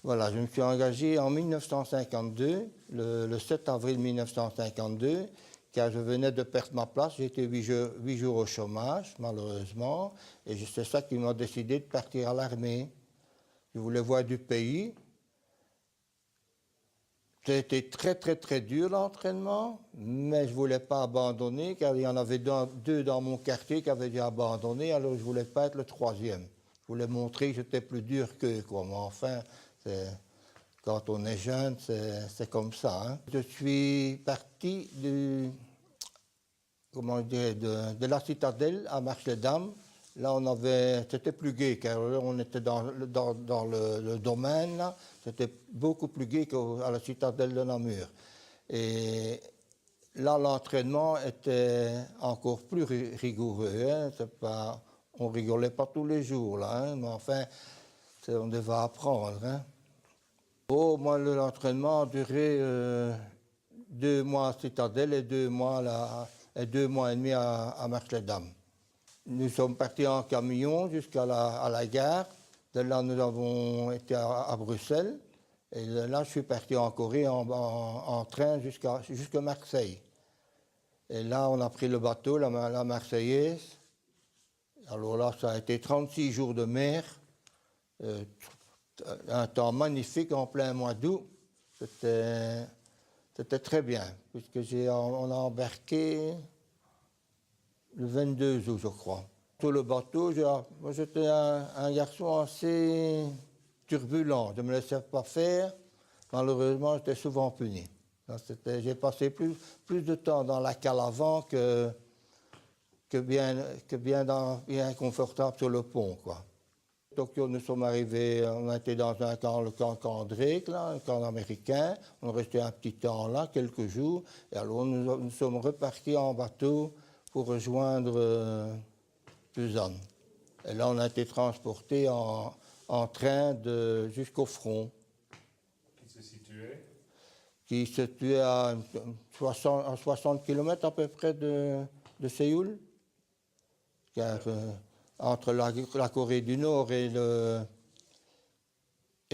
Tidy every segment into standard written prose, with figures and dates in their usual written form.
Voilà, je me suis engagé en 1952, le 7 avril 1952, car je venais de perdre ma place. J'ai été 8 jours au chômage, malheureusement, et c'est ça qui m'a décidé de partir à l'armée. Je voulais voir du pays. C'était très très très dur l'entraînement, mais je ne voulais pas abandonner, car il y en avait deux dans mon quartier qui avaient déjà abandonné, alors je ne voulais pas être le troisième. Je voulais montrer que j'étais plus dur qu'eux, quoi. Mais enfin, quand on est jeune, c'est comme ça. Hein. Je suis parti de la citadelle à Marche-les-Dames. Là, c'était plus gai, car là, on était dans le domaine, là. C'était beaucoup plus gai qu'à la citadelle de Namur. Et là, l'entraînement était encore plus rigoureux. Hein. On rigolait pas tous les jours, là, hein, mais enfin, on devait apprendre. Hein. Oh, moi, l'entraînement a duré 2 mois à Citadelle et 2 mois, et 2 mois et demi à Marche-les-Dames. Nous sommes partis en camion jusqu'à la gare. De là, nous avons été à Bruxelles. Et de là, je suis parti en Corée en train jusqu'à Marseille. Et là, on a pris le bateau, la Marseillaise. Alors là, ça a été 36 jours de mer. Un temps magnifique en plein mois d'août. C'était très bien, puisque on a embarqué le 22 août, je crois. Sur le bateau, moi j'étais un garçon assez turbulent. Je ne me laissais pas faire. Malheureusement, j'étais souvent puni. J'ai passé plus de temps dans la cale avant que bien confortable sur le pont, quoi. Tokyo, nous sommes arrivés, on a été dans le camp Drake, là, un camp américain. On est resté un petit temps là, quelques jours. Et alors nous sommes repartis en bateau pour rejoindre Busan. Et là, on a été transportés en train jusqu'au front. Qui se situait à 60 km à peu près de Séoul. Car entre la Corée du Nord et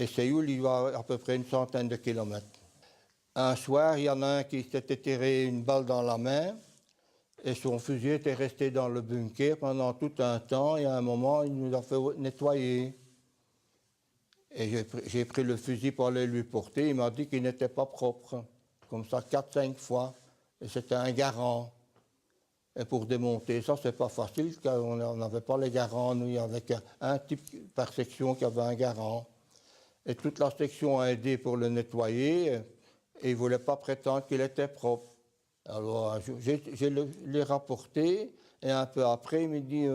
Séoul, il y a à peu près une centaine de kilomètres. Un soir, il y en a un qui s'était tiré une balle dans la main et son fusil était resté dans le bunker pendant tout un temps et à un moment, il nous a fait nettoyer. Et j'ai pris le fusil pour aller lui porter, il m'a dit qu'il n'était pas propre, comme ça 4-5 fois, et c'était un garant. Et pour démonter ça, c'est pas facile, car on n'avait pas les garants. Nous, il y avait un type par section qui avait un garant. Et toute la section a aidé pour le nettoyer, et il ne voulait pas prétendre qu'il était propre. Alors, je l'ai rapporté, et un peu après, il me dit,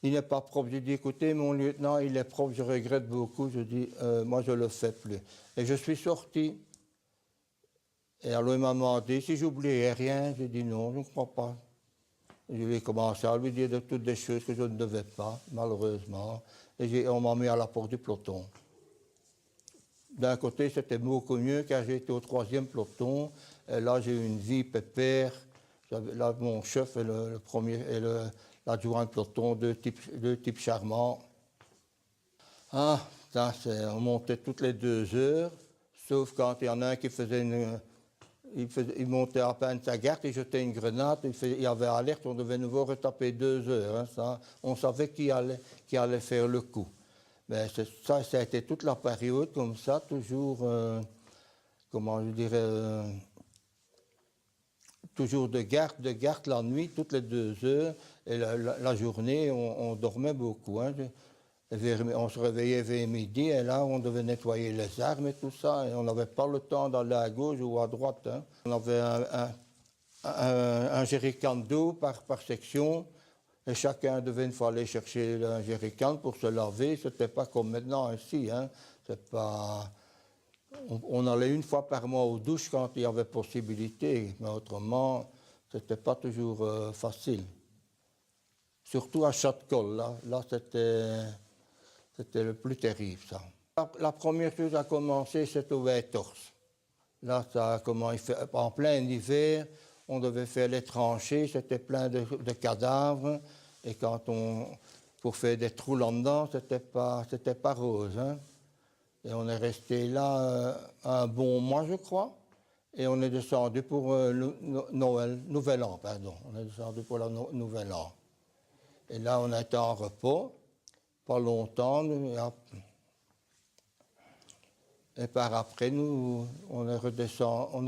il n'est pas propre. J'ai dit, écoutez, mon lieutenant, il est propre, je regrette beaucoup. Je dis, moi, je ne le fais plus. Et je suis sorti. Et alors il m'a demandé si j'oubliais rien. J'ai dit non, je ne crois pas. Je lui ai commencé à lui dire de toutes des choses que je ne devais pas, malheureusement. Et on m'a mis à la porte du peloton. D'un côté, c'était beaucoup mieux car j'ai été au 3e peloton. Et là, j'ai eu une vie pépère. Là, mon chef et le premier et l'adjoint de peloton, deux types charmants. Ah, ça, on montait toutes les 2 heures, sauf quand il y en a un qui faisait il montait à peine sa garde, il jetait une grenade, il y avait alerte, on devait nouveau retaper 2 heures. Hein, ça, on savait qui allait faire le coup. Mais ça a été toute la période comme ça, toujours, comment je dirais, toujours de garde la nuit, toutes les 2 heures, et la journée, on dormait beaucoup. Hein. On se réveillait vers midi et là, on devait nettoyer les armes et tout ça. Et on n'avait pas le temps d'aller à gauche ou à droite. Hein. On avait un jerrycan d'eau par section et chacun devait une fois aller chercher un jerrycan pour se laver. C'était pas comme maintenant ici. Hein. On allait une fois par mois aux douches quand il y avait possibilité, mais autrement, c'était pas toujours facile. Surtout à Châteaucolle, là c'était le plus terrible, ça. La première chose à commencer, c'était au torse. Là, en plein hiver, on devait faire les tranchées, c'était plein de cadavres. Et pour faire des trous là-dedans, c'était pas rose. Hein. Et on est resté là un bon mois, je crois. Et on est descendu pour Nouvel An, pardon. On est descendu pour le Nouvel An. Et là, on a été en repos, pas longtemps. Et par après, nous, on est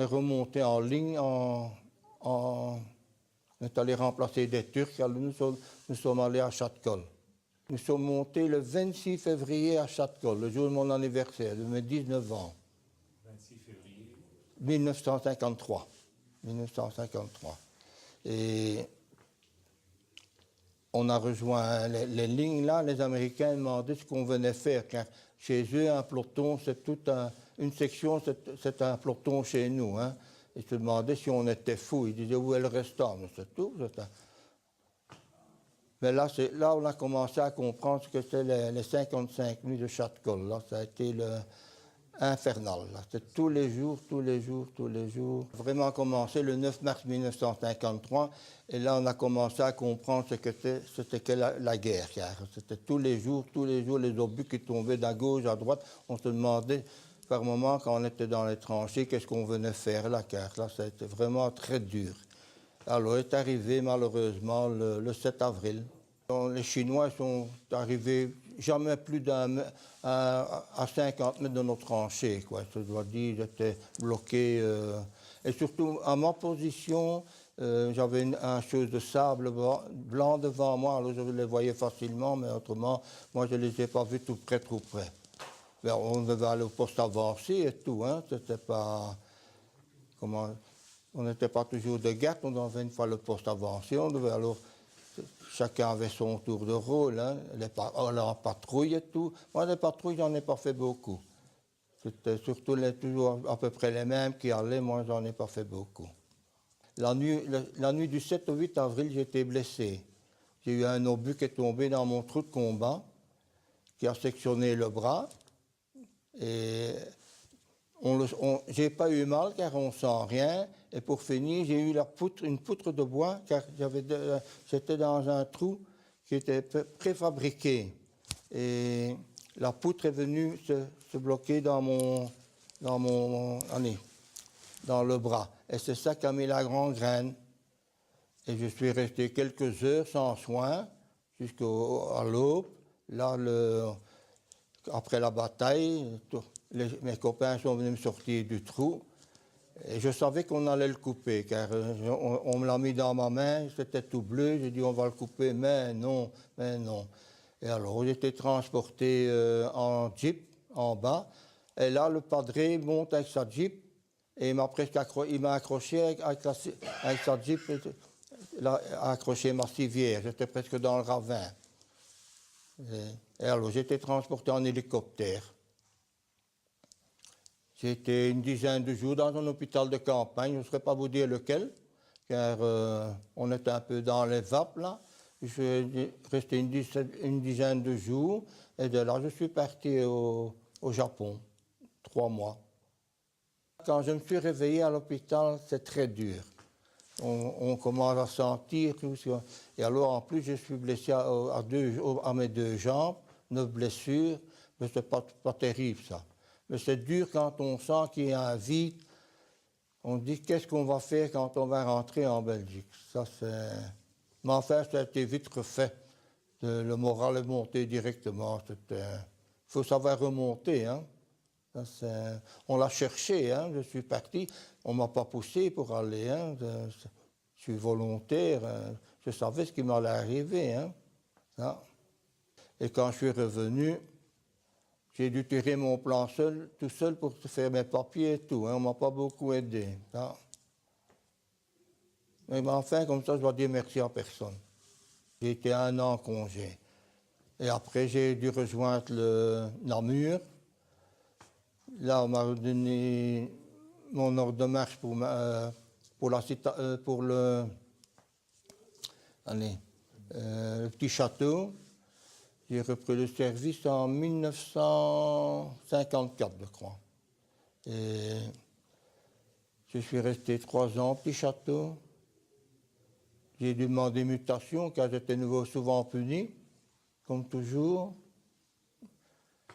remonté en ligne, on est allé remplacer des Turcs. Alors nous sommes allés à Châteaucol. Nous sommes montés le 26 février à Châteaucol, le jour de mon anniversaire, de mes 19 ans. 26 février 1953. 1953. Et on a rejoint les lignes là, les Américains demandaient ce qu'on venait faire, car chez eux, un peloton, c'est toute une section, c'est un peloton chez nous. Hein. Ils se demandaient si on était fous. Ils disaient où est le restant, mais c'est tout. Mais là, on a commencé à comprendre ce que c'était les 55 nuits de Châteaucol. Là, ça a été infernal. C'est tous les jours, tous les jours, tous les jours. Vraiment commencé le 9 mars 1953. Et là, on a commencé à comprendre ce que c'était que la guerre. Car c'était tous les jours, les obus qui tombaient d'à gauche, à droite. On se demandait par moments, quand on était dans les tranchées, qu'est-ce qu'on venait faire là, car là, ça a été vraiment très dur. Alors, est arrivé malheureusement le 7 avril. Les Chinois sont arrivés jamais plus à 50 mètres de nos tranchées, quoi. Je dois dire, ils étaient bloqués. Et surtout, à ma position, j'avais une chose de sable blanc devant moi, alors je les voyais facilement, mais autrement, moi, je ne les ai pas vus tout près, trop près. Ben, on devait aller au poste avancé et tout, hein. C'était pas... Comment... On n'était pas toujours de garde, on avait une fois le poste avancé, on devait alors... Chacun avait son tour de rôle, hein. La patrouille et tout. Moi, les patrouilles, j'en ai pas fait beaucoup. C'était surtout toujours à peu près les mêmes qui allaient, moi, j'en ai pas fait beaucoup. La nuit du 7 au 8 avril, j'ai été blessé. J'ai eu un obus qui est tombé dans mon trou de combat, qui a sectionné le bras. Et j'ai pas eu mal car on sent rien. Et pour finir, j'ai eu une poutre de bois car j'étais dans un trou qui était préfabriqué. Et la poutre est venue se bloquer dans le bras. Et c'est ça qui a mis la gangrène. Et je suis resté quelques heures sans soins jusqu'à l'aube. Là, après la bataille, mes copains sont venus me sortir du trou. Et je savais qu'on allait le couper, car on me l'a mis dans ma main, c'était tout bleu. J'ai dit on va le couper, mais non, mais non. Et alors j'ai été transporté en jeep en bas. Et là, le padré monte avec sa jeep et il m'a accroché avec sa jeep, accroché ma civière. J'étais presque dans le ravin. Et alors j'ai été transporté en hélicoptère. J'ai été une dizaine de jours dans un hôpital de campagne, je ne saurais pas vous dire lequel, car on était un peu dans les vapes là. Je suis resté une dizaine de jours, et de là je suis parti au Japon, 3 mois. Quand je me suis réveillé à l'hôpital, c'est très dur. On commence à sentir tout ça. Et alors en plus je suis blessé à mes 2 jambes, 9 blessures, mais c'est pas terrible ça. Mais c'est dur quand on sent qu'il y a un vide. On dit qu'est-ce qu'on va faire quand on va rentrer en Belgique. Ça, c'est... Mais enfin, ça a été vite refait. Le moral est monté directement. Il faut savoir remonter. Hein. Ça, on l'a cherché. Hein. Je suis parti. On ne m'a pas poussé pour aller. Hein. Je suis volontaire. Je savais ce qui m'allait arriver. Hein. Et quand je suis revenu, j'ai dû tirer mon plan tout seul pour faire mes papiers et tout. Hein. On ne m'a pas beaucoup aidé. Hein. Mais enfin, comme ça, je dois dire merci à personne. J'ai été 1 an en congé. Et après, j'ai dû rejoindre le Namur. Là, on m'a donné mon ordre de marche pour le petit château. J'ai repris le service en 1954, je crois. Et je suis resté 3 ans au petit château. J'ai demandé mutation car j'étais souvent puni, comme toujours.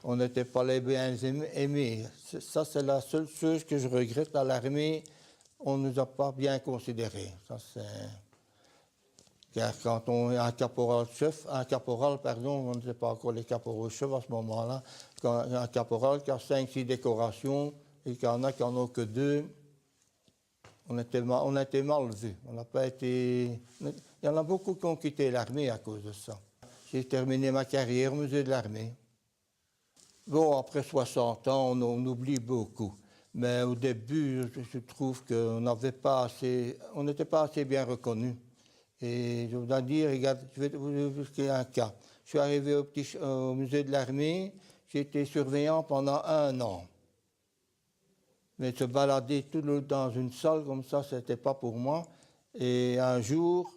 On n'était pas les bien aimés. Ça, c'est la seule chose que je regrette à l'armée. On ne nous a pas bien considérés. Ça, car quand on est un caporal, pardon, on n'était pas encore les caporaux-chefs à ce moment-là, quand un caporal qui a 5-6 décorations et qu'il y en a qui n'en ont que 2, on a été mal vus. On n'a pas été... Il y en a beaucoup qui ont quitté l'armée à cause de ça. J'ai terminé ma carrière au musée de l'armée. Bon, après 60 ans, on oublie beaucoup. Mais au début, je trouve qu'on n'était pas assez bien reconnus. Et je dois dire, regarde, je vais vous expliquer un cas. Je suis arrivé au musée de l'armée, j'ai été surveillant pendant 1 an. Mais se balader tout le temps dans une salle comme ça, ce n'était pas pour moi. Et un jour,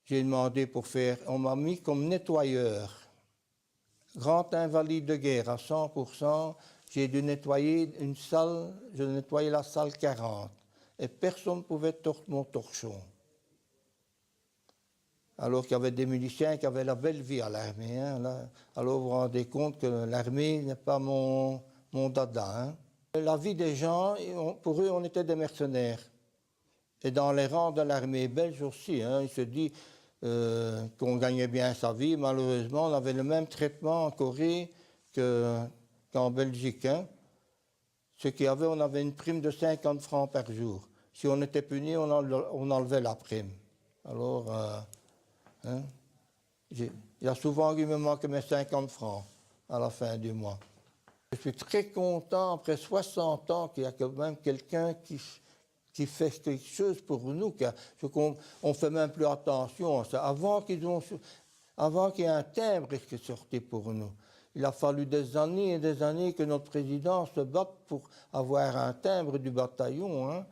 j'ai demandé pour faire, on m'a mis comme nettoyeur. Grand invalide de guerre à 100%, j'ai dû nettoyer une salle, je nettoyais la salle 40. Et personne ne pouvait torcher mon torchon. Alors qu'il y avait des miliciens qui avaient la belle vie à l'armée. Hein, alors vous vous rendez compte que l'armée n'est pas mon dada. Hein. La vie des gens, pour eux, on était des mercenaires. Et dans les rangs de l'armée belge aussi, hein, il se dit qu'on gagnait bien sa vie. Malheureusement, on avait le même traitement en Corée qu'en Belgique. Hein. Ce qu'il y avait, on avait une prime de 50 francs par jour. Si on était puni, on enlevait la prime. Alors, hein, il y a souvent qu'il me manque mes 50 francs à la fin du mois. Je suis très content, après 60 ans, qu'il y a quand même quelqu'un qui fait quelque chose pour nous. On ne fait même plus attention à ça. Avant qu'il y ait un timbre qui est sorti pour nous, il a fallu des années et des années que notre président se batte pour avoir un timbre du bataillon. Hein.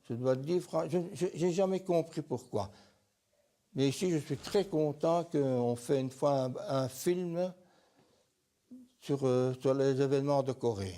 Je dois te dire, je n'ai jamais compris pourquoi. Mais ici, je suis très content qu'on fait une fois un film sur les événements de Corée.